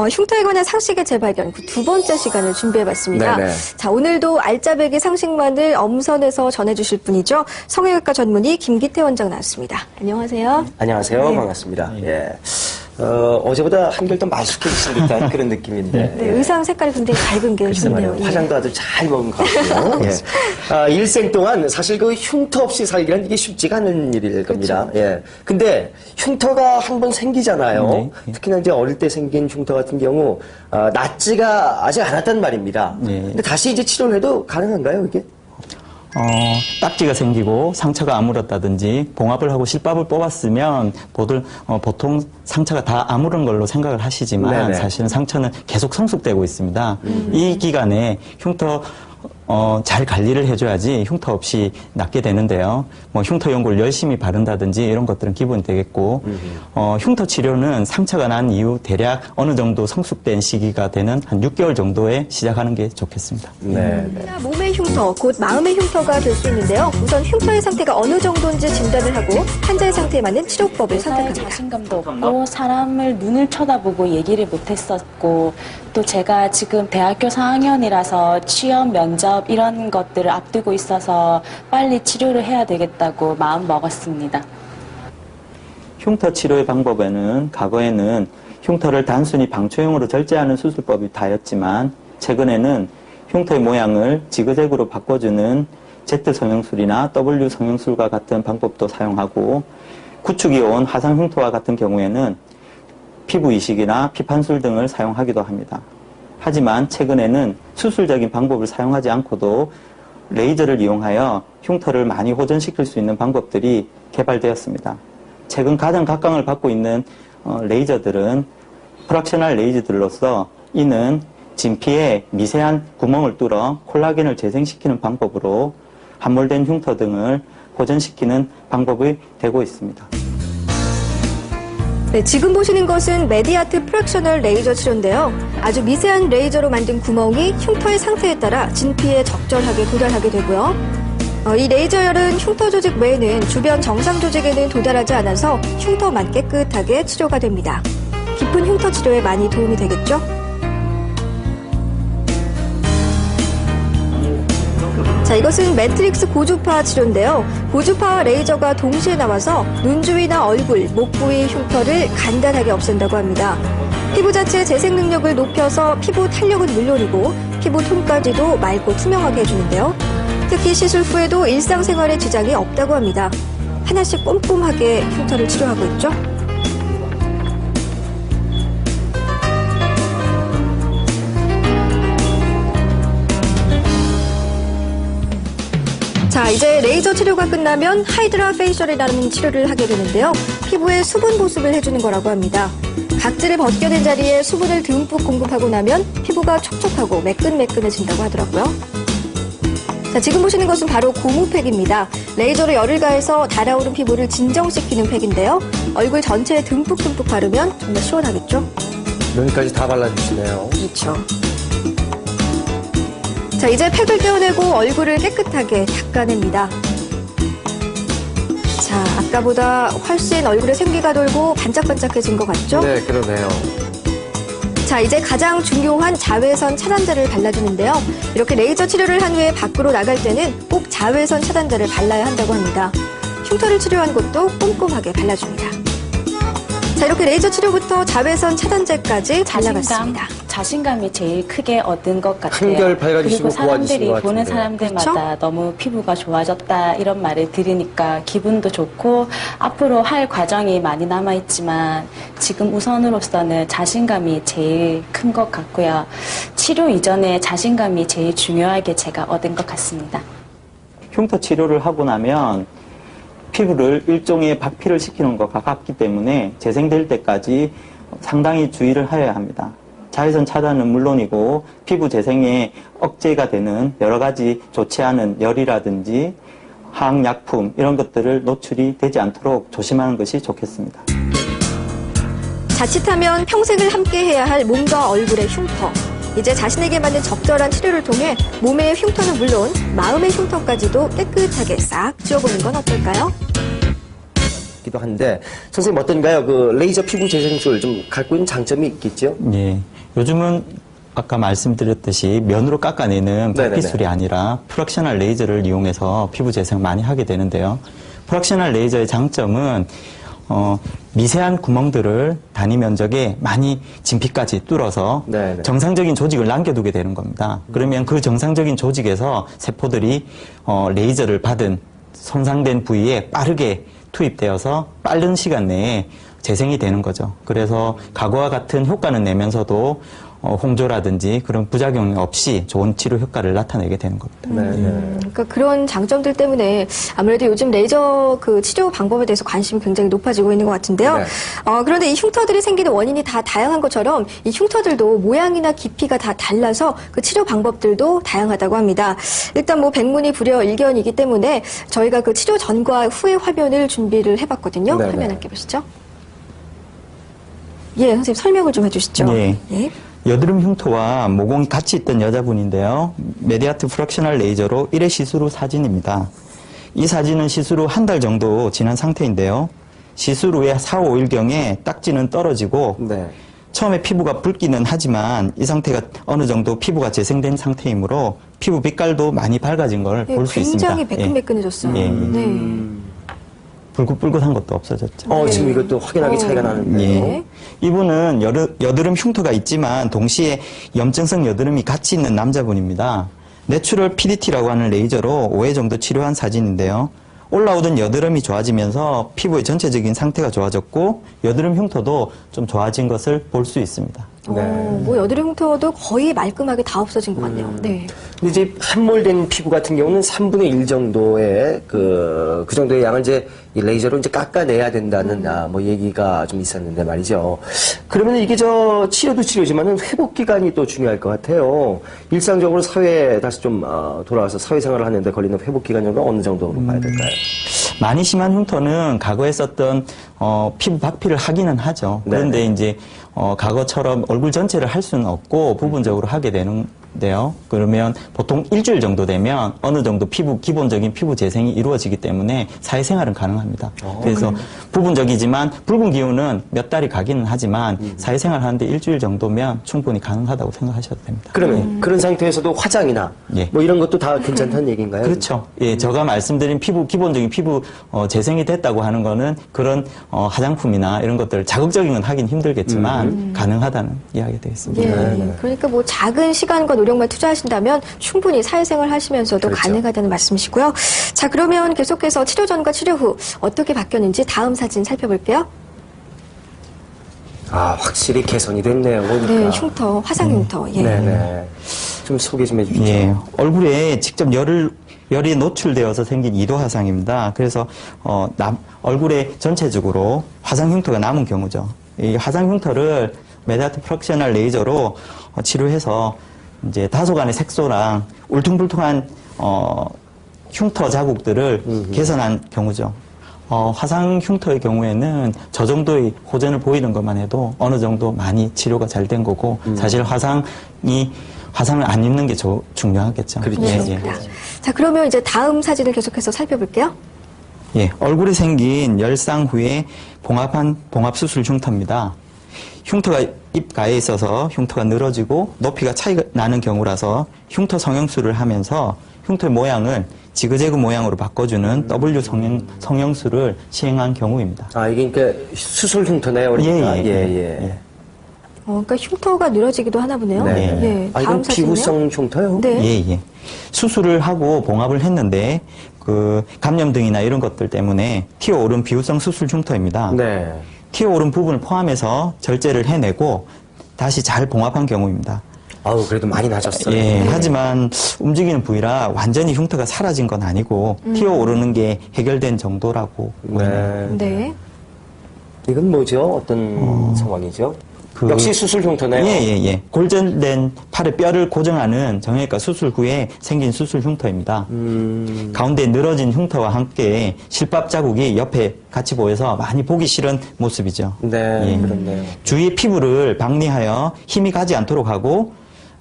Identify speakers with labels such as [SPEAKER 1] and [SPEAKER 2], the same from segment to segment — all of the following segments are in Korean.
[SPEAKER 1] 흉터에 관한 상식의 재발견 그 두 번째 시간을 준비해봤습니다.
[SPEAKER 2] 네네.
[SPEAKER 1] 자, 오늘도 알짜배기 상식만을 엄선해서 전해주실 분이죠. 성형외과 전문의 김기태 원장 나왔습니다. 안녕하세요.
[SPEAKER 2] 안녕하세요.
[SPEAKER 1] 네.
[SPEAKER 2] 반갑습니다. 예. 어제보다 한결 더 말쑥해지신 듯한 그런 느낌인데.
[SPEAKER 1] 네, 의상 색깔이 굉장히 밝은 게
[SPEAKER 2] 글쎄 말이에요.
[SPEAKER 1] 좋네요.
[SPEAKER 2] 화장도 아주 잘 먹은 것 같고요. 예. 일생 동안 사실 그 흉터 없이 살기란 이게 쉽지가 않은 일일 겁니다.
[SPEAKER 1] 그렇죠.
[SPEAKER 2] 예. 근데 흉터가 한 번 생기잖아요. 특히나 이제 어릴 때 생긴 흉터 같은 경우, 낫지가 아직 않았단 말입니다. 근데 다시 이제 치료를 해도 가능한가요, 이게?
[SPEAKER 3] 딱지가 생기고 상처가 아물었다든지 봉합을 하고 실밥을 뽑았으면 보통 상처가 다 아무른 걸로 생각을 하시지만
[SPEAKER 2] 네네.
[SPEAKER 3] 사실은 상처는 계속 성숙되고 있습니다. 이 기간에 흉터 잘 관리를 해줘야지 흉터 없이 낫게 되는데요. 흉터 연고를 열심히 바른다든지 이런 것들은 기본이 되겠고, 흉터 치료는 상처가 난 이후 대략 어느 정도 성숙된 시기가 되는 한 6개월 정도에 시작하는 게 좋겠습니다.
[SPEAKER 2] 네.
[SPEAKER 1] 몸의 흉터, 곧 마음의 흉터가 될 수 있는데요. 우선 흉터의 상태가 어느 정도인지 진단을 하고 환자의 상태에 맞는 치료법을 선택합니다.
[SPEAKER 4] 자신감도 없고 사람을 눈을 쳐다보고 얘기를 못했었고 또 제가 지금 대학교 4학년이라서 취업, 면접 이런 것들을 앞두고 있어서 빨리 치료를 해야 되겠다고 마음 먹었습니다.
[SPEAKER 3] 흉터 치료의 방법에는 과거에는 흉터를 단순히 방초형으로 절제하는 수술법이 다였지만 최근에는 흉터의 모양을 지그재그로 바꿔주는 Z 성형술이나 W 성형술과 같은 방법도 사용하고 구축이 온 하상 흉터와 같은 경우에는 피부 이식이나 피판술 등을 사용하기도 합니다. 하지만 최근에는 수술적인 방법을 사용하지 않고도 레이저를 이용하여 흉터를 많이 호전시킬 수 있는 방법들이 개발되었습니다. 최근 가장 각광을 받고 있는 레이저들은 프락셔널 레이저들로서 이는 진피에 미세한 구멍을 뚫어 콜라겐을 재생시키는 방법으로 함몰된 흉터 등을 호전시키는 방법이 되고 있습니다.
[SPEAKER 1] 네, 지금 보시는 것은 메디아트 프랙셔널 레이저 치료인데요. 아주 미세한 레이저로 만든 구멍이 흉터의 상태에 따라 진피에 적절하게 도달하게 되고요. 이 레이저열은 흉터 조직 외에는 주변 정상 조직에는 도달하지 않아서 흉터만 깨끗하게 치료가 됩니다. 깊은 흉터 치료에 많이 도움이 되겠죠? 자, 이것은 매트릭스 고주파 치료인데요. 고주파 레이저가 동시에 나와서 눈 주위나 얼굴, 목 부위 흉터를 간단하게 없앤다고 합니다. 피부 자체의 재생 능력을 높여서 피부 탄력은 물론이고 피부 톤까지도 맑고 투명하게 해주는데요. 특히 시술 후에도 일상생활에 지장이 없다고 합니다. 하나씩 꼼꼼하게 흉터를 치료하고 있죠. 자, 이제 레이저 치료가 끝나면 하이드라 페이셜이라는 치료를 하게 되는데요. 피부에 수분 보습을 해주는 거라고 합니다. 각질을 벗겨낸 자리에 수분을 듬뿍 공급하고 나면 피부가 촉촉하고 매끈매끈해진다고 하더라고요. 자, 지금 보시는 것은 바로 고무팩입니다. 레이저로 열을 가해서 달아오른 피부를 진정시키는 팩인데요. 얼굴 전체에 듬뿍듬뿍 바르면 정말 시원하겠죠?
[SPEAKER 2] 눈까지 다 발라주시네요.
[SPEAKER 1] 그렇죠. 자, 이제 팩을 떼어내고 얼굴을 깨끗하게 닦아냅니다. 자, 아까보다 훨씬 얼굴에 생기가 돌고 반짝반짝해진 것 같죠?
[SPEAKER 2] 네, 그러네요.
[SPEAKER 1] 자, 이제 가장 중요한 자외선 차단제를 발라주는데요. 이렇게 레이저 치료를 한 후에 밖으로 나갈 때는 꼭 자외선 차단제를 발라야 한다고 합니다. 흉터를 치료한 곳도 꼼꼼하게 발라줍니다. 자, 이렇게 레이저 치료부터 자외선 차단제까지 발라봤습니다.
[SPEAKER 4] 자신감이 제일 크게 얻은 것 같아요.
[SPEAKER 2] 한결 밝아지시고
[SPEAKER 4] 그리고 사람들이
[SPEAKER 2] 고와지신 것
[SPEAKER 4] 보는
[SPEAKER 2] 같은데.
[SPEAKER 4] 사람들마다
[SPEAKER 1] 그렇죠?
[SPEAKER 4] 너무 피부가 좋아졌다 이런 말을 들으니까 기분도 좋고 앞으로 할 과정이 많이 남아있지만 지금 우선으로서는 자신감이 제일 큰 것 같고요. 치료 이전에 자신감이 제일 중요하게 제가 얻은 것 같습니다.
[SPEAKER 3] 흉터 치료를 하고 나면 피부를 일종의 박피를 시키는 것과 같기 때문에 재생될 때까지 상당히 주의를 하여야 합니다. 자외선 차단은 물론이고 피부 재생에 억제가 되는 여러 가지 좋지 않은 열이라든지 화학약품 이런 것들을 노출이 되지 않도록 조심하는 것이 좋겠습니다.
[SPEAKER 1] 자칫하면 평생을 함께해야 할 몸과 얼굴의 흉터. 이제 자신에게 맞는 적절한 치료를 통해 몸의 흉터는 물론 마음의 흉터까지도 깨끗하게 싹 지워보는 건 어떨까요?
[SPEAKER 2] 싶기도 한데 선생님 어떤가요? 그 레이저 피부 재생술 좀 갖고 있는 장점이 있겠죠?
[SPEAKER 3] 예. 요즘은 아까 말씀드렸듯이 면으로 깎아내는 박피술이 아니라 프락셔널 레이저를 이용해서 피부 재생 많이 하게 되는데요. 프락셔널 레이저의 장점은 미세한 구멍들을 단위 면적에 많이 진피까지 뚫어서
[SPEAKER 2] 네네.
[SPEAKER 3] 정상적인 조직을 남겨두게 되는 겁니다. 그러면 그 정상적인 조직에서 세포들이 레이저를 받은 손상된 부위에 빠르게 투입되어서 빠른 시간 내에 재생이 되는 거죠. 그래서 과거와 같은 효과는 내면서도 홍조라든지 그런 부작용 없이 좋은 치료 효과를 나타내게 되는 겁니다.
[SPEAKER 1] 그러니까 그런 장점들 때문에 아무래도 요즘 레이저 그 치료 방법에 대해서 관심이 굉장히 높아지고 있는 것 같은데요.
[SPEAKER 2] 네.
[SPEAKER 1] 그런데 이 흉터들이 생기는 원인이 다 다양한 것처럼 이 흉터들도 모양이나 깊이가 다 달라서 그 치료 방법들도 다양하다고 합니다. 일단 뭐 백문이 불여 일견이기 때문에 저희가 그 치료 전과 후의 화면을 준비를 해봤거든요.
[SPEAKER 2] 네네.
[SPEAKER 1] 화면 함께 보시죠. 예, 선생님 설명을 좀 해주시죠.
[SPEAKER 3] 예.
[SPEAKER 1] 예.
[SPEAKER 3] 여드름 흉터와 모공이 같이 있던 여자분인데요. 메디아트 프락셔널 레이저로 1회 시술 후 사진입니다. 이 사진은 시술 후 한 달 정도 지난 상태인데요. 시술 후에 4, 5일경에 딱지는 떨어지고
[SPEAKER 2] 네.
[SPEAKER 3] 처음에 피부가 붉기는 하지만 이 상태가 어느 정도 피부가 재생된 상태이므로 피부 빛깔도 많이 밝아진 걸 볼 수 있습니다.
[SPEAKER 1] 굉장히 매끈매끈해졌어요.
[SPEAKER 3] 예.
[SPEAKER 1] 네.
[SPEAKER 3] 불긋불긋한 것도 없어졌죠.
[SPEAKER 2] 지금 이것도 확연하게 차이가 나는데요.
[SPEAKER 3] 예. 이분은 여드름 흉터가 있지만 동시에 염증성 여드름이 같이 있는 남자분입니다. 내추럴 PDT라고 하는 레이저로 5회 정도 치료한 사진인데요. 올라오던 여드름이 좋아지면서 피부의 전체적인 상태가 좋아졌고 여드름 흉터도 좀 좋아진 것을 볼 수 있습니다.
[SPEAKER 1] 뭐 여드름 흉터도 거의 말끔하게 다 없어진 것 같네요. 네.
[SPEAKER 2] 근데 이제 함몰된 피부 같은 경우는 3분의 1 정도의 그 정도의 양을 이제 이 레이저로 이제 깎아내야 된다는 뭐 얘기가 좀 있었는데 말이죠. 그러면 이게 치료도 치료지만은 회복 기간이 또 중요할 것 같아요. 일상적으로 사회에 다시 좀 돌아와서 사회생활을 하는데 걸리는 회복 기간 정도 어느 정도로 봐야 될까요?
[SPEAKER 3] 많이 심한 흉터는 과거에 썼던 피부 박피를 하기는 하죠. 그런데
[SPEAKER 2] 네네.
[SPEAKER 3] 이제 과거처럼 얼굴 전체를 할 수는 없고 부분적으로 하게 되는데요. 그러면 보통 일주일 정도 되면 어느 정도 기본적인 피부 재생이 이루어지기 때문에 사회생활은 가능합니다. 그래서 부분적이지만 붉은 기운은 몇 달이 가기는 하지만 사회생활 하는데 일주일 정도면 충분히 가능하다고 생각하셔도 됩니다.
[SPEAKER 2] 그러면 그런 상태에서도 화장이나
[SPEAKER 3] 예.
[SPEAKER 2] 뭐 이런 것도 다 괜찮다는 얘기인가요?
[SPEAKER 3] 그렇죠. 예, 제가 말씀드린 기본적인 피부 재생이 됐다고 하는 거는 그런 화장품이나 이런 것들 자극적인 건 하긴 힘들겠지만 가능하다는 이야기가 되겠습니다.
[SPEAKER 1] 예. 그러니까 뭐 작은 시간과 노력만 투자하신다면 충분히 사회생활 하시면서도
[SPEAKER 2] 그렇죠.
[SPEAKER 1] 가능하다는 말씀이시고요. 자, 그러면 계속해서 치료 전과 치료 후 어떻게 바뀌었는지 다음 사진 살펴볼게요.
[SPEAKER 2] 확실히 개선이 됐네요. 보니까.
[SPEAKER 1] 네, 흉터, 화상 흉터. 예.
[SPEAKER 2] 네네. 좀 소개 좀 해주시죠.
[SPEAKER 3] 예, 얼굴에 직접 열이 노출되어서 생긴 이도 화상입니다. 그래서 얼굴에 전체적으로 화상 흉터가 남은 경우죠. 이 화상 흉터를 메디아트 프락셔널 레이저로 치료해서 이제 다소간의 색소랑 울퉁불퉁한 흉터 자국들을 개선한 경우죠. 화상 흉터의 경우에는 저 정도의 호전을 보이는 것만 해도 어느 정도 많이 치료가 잘 된 거고 사실 화상을 안 입는 게 중요하겠죠.
[SPEAKER 2] 그렇죠.
[SPEAKER 1] 그렇습니다. 자, 그러면 이제 다음 사진을 계속해서 살펴볼게요.
[SPEAKER 3] 예, 얼굴에 생긴 열상 후에 봉합수술 흉터입니다. 흉터가 입가에 있어서 흉터가 늘어지고 높이가 차이가 나는 경우라서 흉터 성형술을 하면서 흉터의 모양을 지그재그 모양으로 바꿔주는 W 성형술을 시행한 경우입니다.
[SPEAKER 2] 이게 그러니까 수술 흉터네요. 그러니까.
[SPEAKER 3] 예.
[SPEAKER 1] 그러니까 흉터가 늘어지기도 하나 보네요.
[SPEAKER 2] 네.
[SPEAKER 1] 예.
[SPEAKER 2] 이건
[SPEAKER 1] 다음 사진이요.
[SPEAKER 2] 피부성 흉터요?
[SPEAKER 1] 네.
[SPEAKER 3] 예. 수술을 하고 봉합을 했는데 감염 등이나 이런 것들 때문에 튀어오른 비후성 수술 흉터입니다.
[SPEAKER 2] 네.
[SPEAKER 3] 튀어오른 부분을 포함해서 절제를 해내고 다시 잘 봉합한 경우입니다.
[SPEAKER 2] 그래도 많이 나아졌어요.
[SPEAKER 3] 예, 하지만 움직이는 부위라 완전히 흉터가 사라진 건 아니고 튀어오르는 게 해결된 정도라고 보이네요.
[SPEAKER 1] 네.
[SPEAKER 2] 이건 뭐죠? 어떤 상황이죠? 역시 수술 흉터네요.
[SPEAKER 3] 예. 골절된 팔의 뼈를 고정하는 정형외과 수술 후에 생긴 수술 흉터입니다. 가운데 늘어진 흉터와 함께 실밥 자국이 옆에 같이 보여서 많이 보기 싫은 모습이죠.
[SPEAKER 2] 네, 그렇네요.
[SPEAKER 3] 주위의 피부를 박리하여 힘이 가지 않도록 하고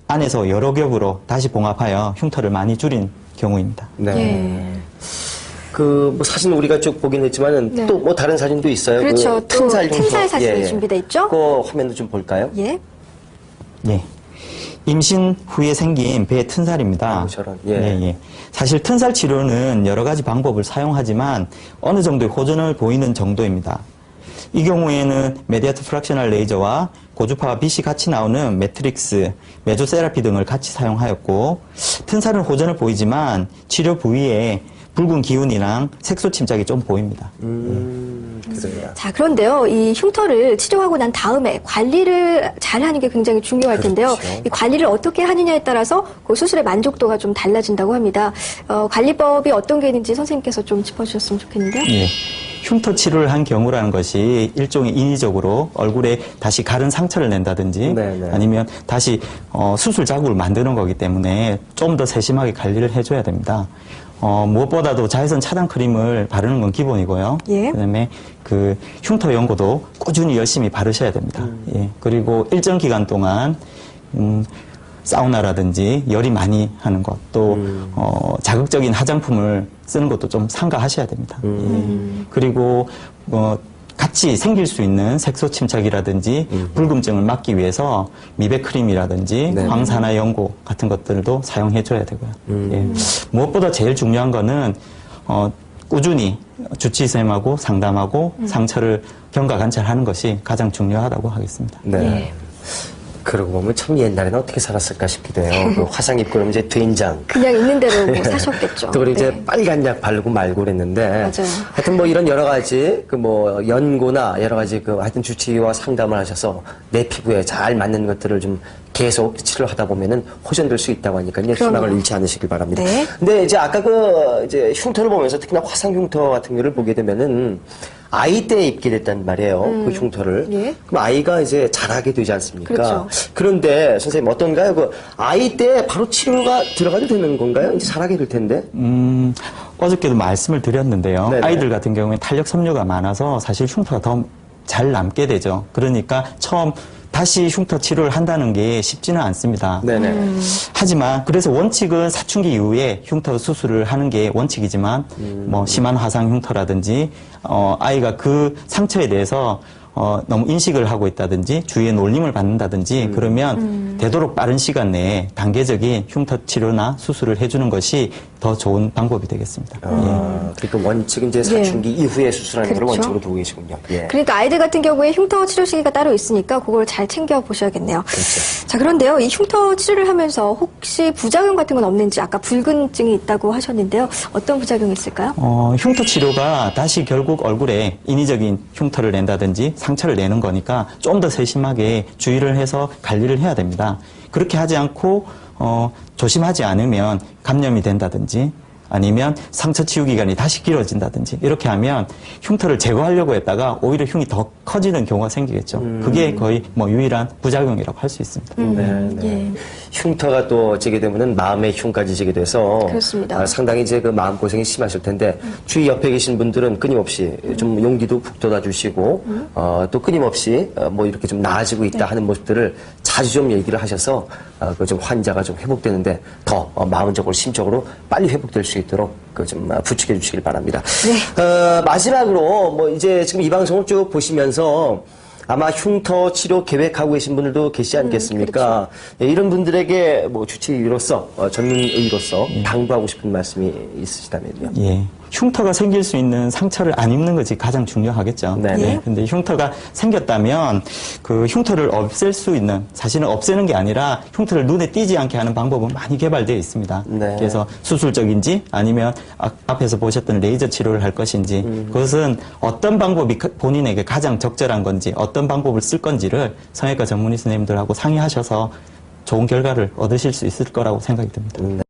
[SPEAKER 3] 안에서 여러 겹으로 다시 봉합하여 흉터를 많이 줄인 경우입니다.
[SPEAKER 2] 네.
[SPEAKER 1] 예.
[SPEAKER 2] 그 뭐 사진 우리가 쭉 보긴 했지만은
[SPEAKER 1] 네.
[SPEAKER 2] 또 뭐 다른 사진도 있어요.
[SPEAKER 1] 그렇죠.
[SPEAKER 2] 그
[SPEAKER 1] 또
[SPEAKER 2] 튼살 흉터.
[SPEAKER 1] 튼살 사진이 준비돼 있죠?
[SPEAKER 2] 그 화면도 좀 볼까요?
[SPEAKER 1] 예.
[SPEAKER 3] 예. 임신 후에 생긴 배의 튼살입니다.
[SPEAKER 2] 아, 저런, 예.
[SPEAKER 3] 사실 튼살 치료는 여러 가지 방법을 사용하지만 어느 정도의 호전을 보이는 정도입니다. 이 경우에는 메디아트 프락셔널 레이저와 고주파와 빛이 같이 나오는 매트릭스, 메조세라피 등을 같이 사용하였고, 튼살은 호전을 보이지만 치료 부위에 붉은 기운이랑 색소 침착이 좀 보입니다.
[SPEAKER 2] 그래요.
[SPEAKER 1] 자, 그런데요. 이 흉터를 치료하고 난 다음에 관리를 잘하는 게 굉장히 중요할 텐데요.
[SPEAKER 2] 그렇죠.
[SPEAKER 1] 이 관리를 어떻게 하느냐에 따라서 그 수술의 만족도가 좀 달라진다고 합니다. 관리법이 어떤 게 있는지 선생님께서 좀 짚어주셨으면 좋겠는데요.
[SPEAKER 3] 예. 흉터 치료를 한 경우라는 것이 일종의 인위적으로 얼굴에 다시 가른 상처를 낸다든지
[SPEAKER 2] 네네.
[SPEAKER 3] 아니면 다시 수술 자국을 만드는 거기 때문에 좀 더 세심하게 관리를 해줘야 됩니다. 무엇보다도 자외선 차단 크림을 바르는 건 기본이고요.
[SPEAKER 1] 예.
[SPEAKER 3] 그다음에 그 흉터 연고도 꾸준히 열심히 바르셔야 됩니다. 예. 그리고 일정 기간 동안 사우나라든지 열이 많이 하는 것, 또 자극적인 화장품을 쓰는 것도 좀 삼가하셔야 됩니다. 예. 그리고 같이 생길 수 있는 색소 침착이라든지 불금증을 막기 위해서 미백 크림이라든지
[SPEAKER 2] 네.
[SPEAKER 3] 황산화 연고 같은 것들도 사용해줘야 되고요. 예. 무엇보다 제일 중요한 거는 꾸준히 주치의 선생님하고 상담하고 상처를 경과 관찰하는 것이 가장 중요하다고 하겠습니다.
[SPEAKER 2] 네.
[SPEAKER 1] 예.
[SPEAKER 2] 그러고 보면 참 옛날에는 어떻게 살았을까 싶기도 해요. 그 화상 입고 그러면 이제 된장.
[SPEAKER 1] 그냥 있는 대로 뭐 사셨겠죠.
[SPEAKER 2] 또 그리고 이제
[SPEAKER 1] 네.
[SPEAKER 2] 빨간 약 바르고 말고 그랬는데.
[SPEAKER 1] 맞아요.
[SPEAKER 2] 하여튼 뭐 이런 여러 가지 그 뭐 연고나 여러 가지 그 하여튼 주치의와 상담을 하셔서 내 피부에 잘 맞는 것들을 좀 계속 치료를 하다 보면은 호전될 수 있다고 하니까요. 희망을 잃지 않으시길 바랍니다.
[SPEAKER 1] 네.
[SPEAKER 2] 근데 이제 아까 그 이제 흉터를 보면서 특히나 화상 흉터 같은 거를 보게 되면은 아이 때 입게 됐단 말이에요. 그 흉터를.
[SPEAKER 1] 예.
[SPEAKER 2] 그럼 아이가 이제 자라게 되지 않습니까?
[SPEAKER 1] 그렇죠.
[SPEAKER 2] 그런데 선생님 어떤가요? 그 아이 때 바로 치료가 들어가도 되는 건가요? 이제 자라게 될 텐데.
[SPEAKER 3] 어저께도 말씀을 드렸는데요.
[SPEAKER 2] 네네.
[SPEAKER 3] 아이들 같은 경우에 탄력 섬유가 많아서 사실 흉터가 더 잘 남게 되죠. 그러니까 처음 다시 흉터 치료를 한다는 게 쉽지는 않습니다.
[SPEAKER 2] 네네.
[SPEAKER 3] 하지만 그래서 원칙은 사춘기 이후에 흉터 수술을 하는 게 원칙이지만 뭐 심한 화상 흉터라든지 아이가 그 상처에 대해서 너무 인식을 하고 있다든지 주위의 놀림을 받는다든지 그러면 되도록 빠른 시간 내에 단계적인 흉터 치료나 수술을 해주는 것이 더 좋은 방법이 되겠습니다.
[SPEAKER 2] 그러니까 원칙은 이제 사춘기 이후에 수술하는 걸
[SPEAKER 1] 그렇죠.
[SPEAKER 2] 원칙으로 두고 계시군요. 예.
[SPEAKER 1] 그러니까 아이들 같은 경우에 흉터 치료 시기가 따로 있으니까 그걸 잘 챙겨 보셔야겠네요.
[SPEAKER 2] 그렇죠.
[SPEAKER 1] 자, 그런데요. 이 흉터 치료를 하면서 혹시 부작용 같은 건 없는지 아까 붉은증이 있다고 하셨는데요. 어떤 부작용이 있을까요?
[SPEAKER 3] 흉터 치료가 다시 결국 얼굴에 인위적인 흉터를 낸다든지 상처를 내는 거니까 좀 더 세심하게 주의를 해서 관리를 해야 됩니다. 그렇게 하지 않고 조심하지 않으면 감염이 된다든지 아니면 상처 치유 기간이 다시 길어진다든지 이렇게 하면 흉터를 제거하려고 했다가 오히려 흉이 더 커지는 경우가 생기겠죠. 그게 거의 뭐 유일한 부작용이라고 할 수 있습니다.
[SPEAKER 2] 네. 흉터가 또 지게 되면은 마음의 흉까지 지게 돼서
[SPEAKER 1] 그렇습니다.
[SPEAKER 2] 상당히 이제 그 마음 고생이 심하실 텐데 주위 옆에 계신 분들은 끊임없이 좀 용기도 북돋아 주시고 또 끊임없이 뭐 이렇게 좀 나아지고 있다 하는 모습들을 자주 좀 얘기를 하셔서 그 좀 환자가 좀 회복되는데 더 마음적으로 심적으로 빨리 회복될 수 있도록 그 좀 부축해 주시길 바랍니다.
[SPEAKER 1] 네.
[SPEAKER 2] 마지막으로 뭐 이제 지금 이 방송을 쭉 보시면서 아마 흉터 치료 계획하고 계신 분들도 계시지 않겠습니까? 예, 이런 분들에게 뭐 주치의로서 전문의로서 당부하고 싶은 말씀이 있으시다면요.
[SPEAKER 3] 예. 흉터가 생길 수 있는 상처를 안 입는 것이 가장 중요하겠죠.
[SPEAKER 2] 네.
[SPEAKER 3] 예. 근데 흉터가 생겼다면 그 흉터를 없앨 수 있는, 사실은 없애는 게 아니라 흉터를 눈에 띄지 않게 하는 방법은 많이 개발되어 있습니다.
[SPEAKER 2] 네.
[SPEAKER 3] 그래서 수술적인지 아니면 앞에서 보셨던 레이저 치료를 할 것인지 그것은 어떤 방법이 본인에게 가장 적절한 건지 어떤 방법을 쓸 건지를 성형외과 전문의 선생님들하고 상의하셔서 좋은 결과를 얻으실 수 있을 거라고 생각이 듭니다.
[SPEAKER 2] 네.